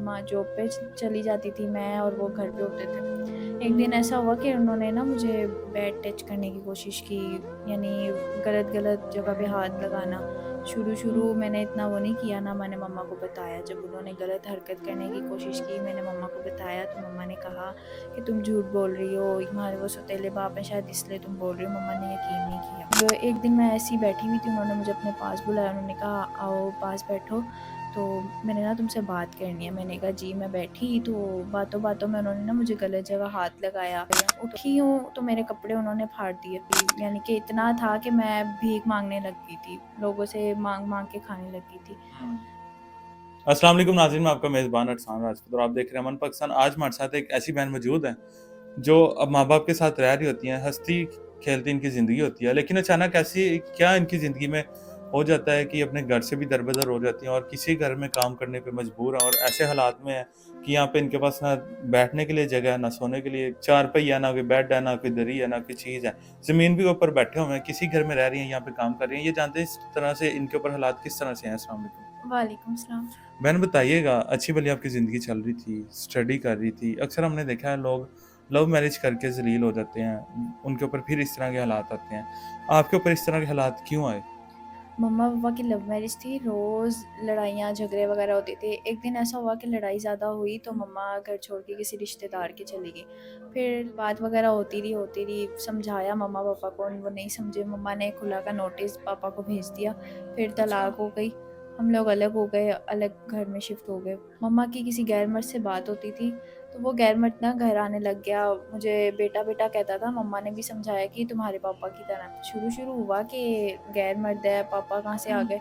मम्मा job पे चली जाती थी, मैं और वो घर पे होते थे। एक दिन ऐसा हुआ कि उन्होंने ना मुझे बैड टच करने की कोशिश की, यानी गलत-गलत जगह पे हाथ लगाना। शुरू-शुरू मैंने इतना वो नहीं किया, ना मैंने मम्मा को बताया। जब उन्होंने गलत हरकत करने की कोशिश की, मैंने मम्मा को बताया तो मम्मा ने कहा कि तुम झूठ बोल रही हो, तुम्हारे वो सौतेले बाप है शायद इसलिए तुम बोल रही हो। मम्मा ने यकीन नहीं किया। तो एक दिन मैं ऐसी बैठी हुई थी, उन्होंने मुझे अपने पास बुलाया, उन्होंने कहा आओ पास बैठो, तो मैंने ना तुमसे बात करनी है। मैंने कहा जी। मैं बैठी तो बातों-बातों में उन्होंने ना मुझे गलत जगह हाथ लगाया। उठी हूँ तो मेरे कपड़े उन्होंने फाड़ दिए, यानी कि इतना था कि मैं भीख माँगने लग गई थी, लोगों से माँग-माँग के खाने लग गई थी। अस्सलाम वालेकुम नाज़रीन, मैं आपका मेज़बान अरसान राजपूत और आप देख रहे हैं अमन पाकिस्तान। आज हमारे साथ एक ऐसी बहन मौजूद है, जो अब माँ-बाप के साथ रह रही होती हैं, हँसती-खेलती इनकी ज़िंदगी होती है, लेकिन अचानक ऐसी क्या इनकी ज़िंदगी में हो जाता है कि अपने घर से भी दर-बदर हो जाती हैं और किसी घर में काम करने पे मजबूर हैं और ऐसे हालात में हैं कि यहाँ पे इनके पास ना बैठने के लिए जगह है, ना सोने के लिए चारपाई है, ना कोई बेड है, ना कोई दरी है, ना कोई चीज़ है। ज़मीन भी ऊपर बैठे हुए हैं, किसी घर में रह रही हैं, यहाँ पे काम कर रही हैं। ये जानते हैं इस तरह से इनके ऊपर हालात किस तरह से हैं? अस्सलाम वालेकुम। वालेकुम सलाम। बहन बताइएगा, अच्छी-भली आपकी ज़िंदगी चल रही थी, स्टडी कर रही थी। अक्सर हमने देखा है लोग लव मैरिज करके ज़लील हो जाते हैं, उनके ऊपर फिर इस तरह के हालात आते हैं। आपके ऊपर इस तरह के हालात क्यों आए? मम्मा-पापा की लव मैरिज थी, रोज़ लड़ाइयाँ झगड़े वगैरह होते थे। एक दिन ऐसा हुआ कि लड़ाई ज़्यादा हुई तो मम्मा घर छोड़ के किसी रिश्तेदार के चली गई। फिर बात वगैरह होती रही, समझाया मम्मा-पापा को, वो नहीं समझे। मम्मा ने खुला का नोटिस पापा को भेज दिया, फिर तलाक हो गई। हम लोग अलग हो गए, अलग घर में शिफ्ट हो गए। मम्मा की किसी गैर मर्द से बात होती थी, तो वो गैर मर्द ना घर आने लग गया, मुझे बेटा-बेटा कहता था। मम्मा ने भी समझाया कि तुम्हारे पापा की तरह। शुरू-शुरू हुआ कि गैर मर्द है, पापा कहाँ से आ गए?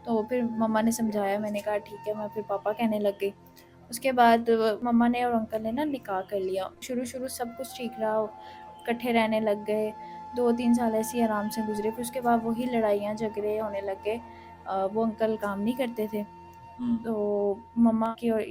तो फिर मम्मा ने समझाया, मैंने कहा ठीक है, मैं फिर पापा कहने लग गई। उसके बाद मम्मा ने और अंकल ने ना निकाह कर लिया। शुरू-शुरू सब कुछ ठीक रहा, इकट्ठे रहने लग गए। 2-3 साल ऐसे ही आराम से गुज़रे, फिर उसके बाद वही लड़ाइयाँ झगड़े होने लग गए। वो अंकल काम नहीं करते थे। तो मम्मा की और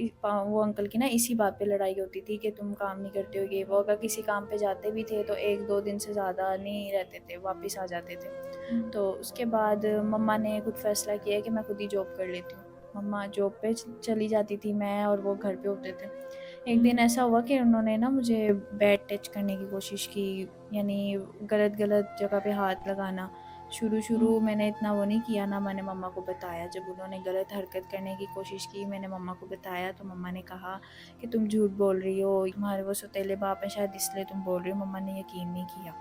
वो अंकल की ना इसी बात पे लड़ाई होती थी कि तुम काम नहीं करते हो, ये वो। अगर किसी काम पे जाते भी थे तो 1-2 दिन से ज़्यादा नहीं रहते थे, वापस आ जाते थे। तो उसके बाद मम्मा ने खुद फ़ैसला किया कि मैं खुद ही जॉब कर लेती हूँ। मम्मा जॉब पे चली जाती थी, मैं और वो घर पे होते थे। एक दिन ऐसा हुआ कि उन्होंने ना मुझे बैड टच करने की कोशिश की, यानी गलत-गलत जगह पे हाथ लगाना। शुरू-शुरू मैंने इतना वो नहीं किया, ना मैंने मम्मा को बताया। जब उन्होंने गलत हरकत करने की कोशिश की, मैंने मम्मा को बताया तो मम्मा ने कहा कि तुम झूठ बोल रही हो, तुम्हारे वो सौतेले बाप है शायद इसलिए तुम बोल रही हो। मम्मा ने यकीन नहीं किया।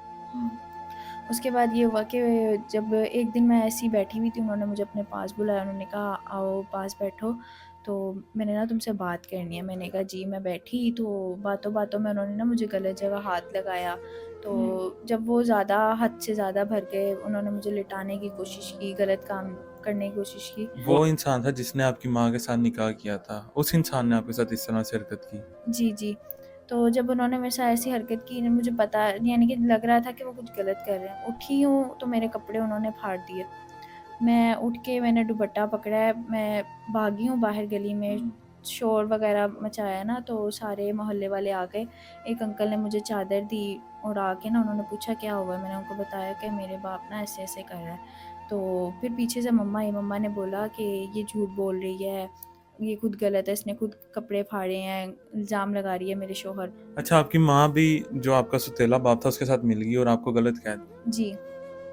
उसके बाद ये हुआ कि जब एक दिन मैं ऐसी बैठी हुई थी, उन्होंने मुझे अपने पास बुलाया, उन्होंने कहा आओ पास बैठो, तो मैंने ना तुमसे बात करनी है। मैंने कहा जी। मैं बैठी तो बातों-बातों में उन्होंने ना मुझे गलत जगह हाथ लगाया। तो जब वो ज़्यादा हद से ज़्यादा भर गए, उन्होंने मुझे लिटाने की कोशिश की, गलत काम करने की कोशिश की। वो इंसान था जिसने आपकी माँ के साथ निकाह किया था, उस इंसान ने आपके साथ इस तरह से हरकत की? जी, जी। तो जब उन्होंने मेरे साथ ऐसी हरकत की, मुझे पता यानी कि लग रहा था कि वो कुछ गलत कर रहे हैं। उठी हूँ तो मेरे कपड़े उन्होंने फाड़ दिए। मैं उठ के मैंने दुपट्टा पकड़ा है, मैं भागी हूँ बाहर गली में। शोर वगैरह मचाया ना तो सारे मोहल्ले वाले आ गए। एक अंकल ने मुझे चादर दी, उड़ा के ना उन्होंने पूछा क्या हुआ है? मैंने उनको बताया कि मेरे बाप ना ऐसे-ऐसे कर रहा है। तो फिर पीछे से मम्मा आई, मम्मा ने बोला कि ये झूठ बोल रही है, ये खुद गलत है, इसने खुद कपड़े फाड़े हैं, इल्ज़ाम लगा रही है मेरे शोहर। अच्छा, आपकी माँ भी जो आपका सौतेला बाप था उसके साथ मिल गई और आपको गलत कह दिया। जी।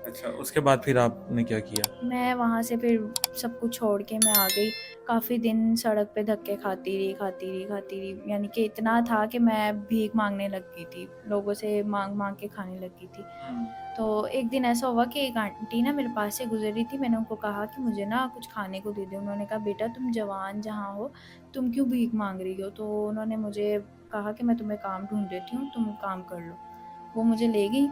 अच्छा, उसके बाद फिर आपने क्या किया? मैं वहाँ से फिर सब कुछ छोड़ के मैं आ गई। काफ़ी दिन सड़क पे धक्के खाती रही, यानी कि इतना था कि मैं भीख माँगने लग गई थी। लोगों से माँग-माँग के खाने लग गई थी। तो एक दिन ऐसा हुआ कि एक आंटी ना मेरे पास से गुज़र रही थी। मैंने उनको कहा कि मुझे ना कुछ खाने को दे दें। उन्होंने कहा बेटा तुम जवान जहाँ हो, तुम क्यों भीख माँग रही हो? तो उन्होंने मुझे कहा कि मैं तुम्हें काम ढूँढ देती हूँ, तुम काम कर लो। वो मुझे ले गई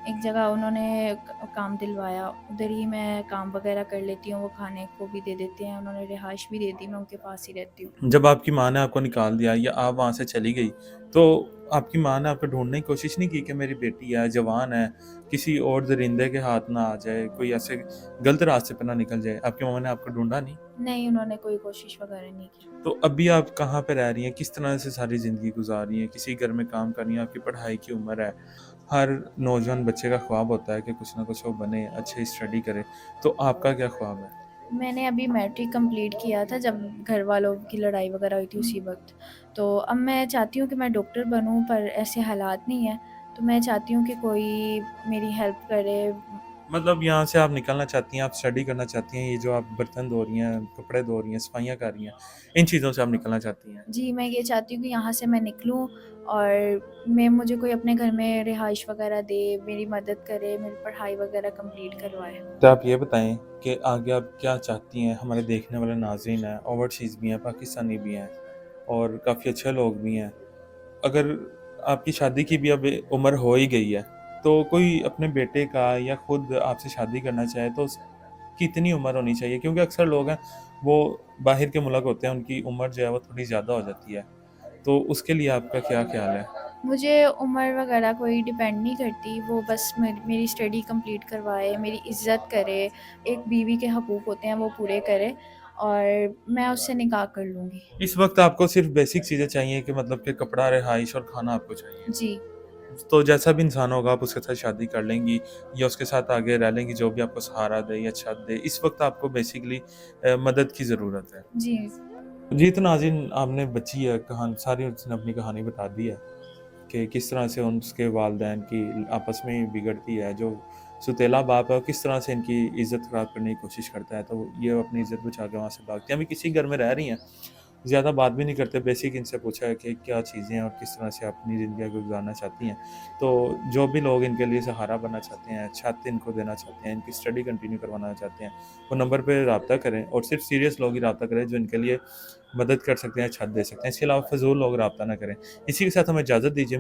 एक जगह, उन्होंने काम दिलवाया। उधर ही मैं काम वगैरह कर लेती हूँ, वो खाने को भी दे देते हैं। उन्होंने रिहाइश भी दे दी, मैं उनके पास ही रहती हूँ। जब आपकी माँ ने आपको निकाल दिया या आप वहाँ से चली गई, तो आपकी माँ ने आपको ढूँढने की कोशिश नहीं की कि मेरी बेटी है, जवान है, किसी और दरिंदे के हाथ ना आ जाए, कोई ऐसे गलत रास्ते पे ना निकल जाए? आपकी मम्मा ने आपको ढूँढा नहीं? नहीं, उन्होंने कोई कोशिश वगैरह नहीं की। तो अभी आप कहाँ पे रह रही हैं? किस तरह से सारी ज़िंदगी गुज़ार रही हैं? किसी घर में काम कर रही हैं, आपकी पढ़ाई की उम्र है। हर नौजवान बच्चे का ख्वाब होता है कि कुछ ना कुछ वो बने, अच्छी स्टडी करे। तो आपका क्या ख्वाब है? मैंने अभी मैट्रिक कंप्लीट किया था जब घर वालों की लड़ाई वगैरह हुई थी उसी वक़्त। तो अब मैं चाहती हूँ कि मैं डॉक्टर बनूँ पर ऐसे हालात नहीं हैं। तो मैं चाहती हूँ कि कोई मेरी हेल्प करे। मतलब यहाँ से आप निकलना चाहती हैं, आप स्टडी करना चाहती हैं, ये जो आप बर्तन धो रही हैं, कपड़े धो रही हैं, सफाइयाँ कर रही हैं, इन चीज़ों से आप निकलना चाहती हैं। जी, मैं ये चाहती हूँ कि यहाँ से मैं निकलूँ और मुझे कोई अपने घर में रिहाइश वगैरह दे, मेरी मदद करे, मेरी पढ़ाई वगैरह कंप्लीट करवाए। तो आप ये बताएँ कि आगे आप क्या चाहती हैं? हमारे देखने वाले नाज़रीन हैं, ओवरसीज़ भी हैं, पाकिस्तानी भी हैं और काफ़ी अच्छे लोग भी हैं। अगर आपकी शादी की भी अब उम्र हो ही गई है, तो कोई अपने बेटे का या खुद आपसे शादी करना चाहे तो उसकी कितनी उम्र होनी चाहिए? क्योंकि अक्सर लोग हैं, वो बाहिर के मुल्क होते हैं, उनकी उम्र जो है वो थोड़ी ज़्यादा हो जाती है। तो उसके लिए आपका क्या ख़्याल है? मुझे उम्र वगैरह कोई डिपेंड नहीं करती, वो बस मेरी स्टडी कंप्लीट करवाए, मेरी इज़्ज़त करे, एक बीवी के हकूक़ होते हैं वो पूरे करे और मैं उससे निकाह कर लूँगी। इस वक़्त आपको सिर्फ़ बेसिक चीज़ें चाहिए कि मतलब कि कपड़ा, रिहाइश और खाना आपको चाहिए। जी, तो जैसा भी इंसान होगा आप उसके साथ शादी कर लेंगी या उसके साथ आगे रह लेंगी, जो भी आपको सहारा दे या छत दे। इस वक़्त आपको बेसिकली मदद की ज़रूरत है। जी, जी, तो नाज़रीन आपने बच्ची है कहान सारी उसने अपनी कहानी बता दी है कि किस तरह से उसके वालिदैन की आपस में बिगड़ती है, जो सौतेला बाप है वो किस तरह से इनकी इज़्ज़त ख़राब करने की कोशिश करता है, तो ये अपनी इज़्ज़त बचा के वहाँ से भागती हैं। अभी किसी घर में रह रही हैं, ज़्यादा बात भी नहीं करते, बेसिक इनसे पूछा है कि क्या चीज़ें हैं और किस तरह से अपनी ज़िंदगी आगे गुज़ारना चाहती हैं। तो जो भी लोग इनके लिए सहारा बनना चाहते हैं, छत इनको देना चाहते हैं, इनकी स्टडी कंटिन्यू करवाना चाहते हैं, वो नंबर पे राब्ता करें और सिर्फ़ सीरियस लोग ही राब्ता करें जो इनके लिए मदद कर सकते हैं, छत दे सकते हैं। इसके अलावा फ़िज़ूल लोग राब्ता ना करें। इसी के साथ हमें इजाज़त दीजिए।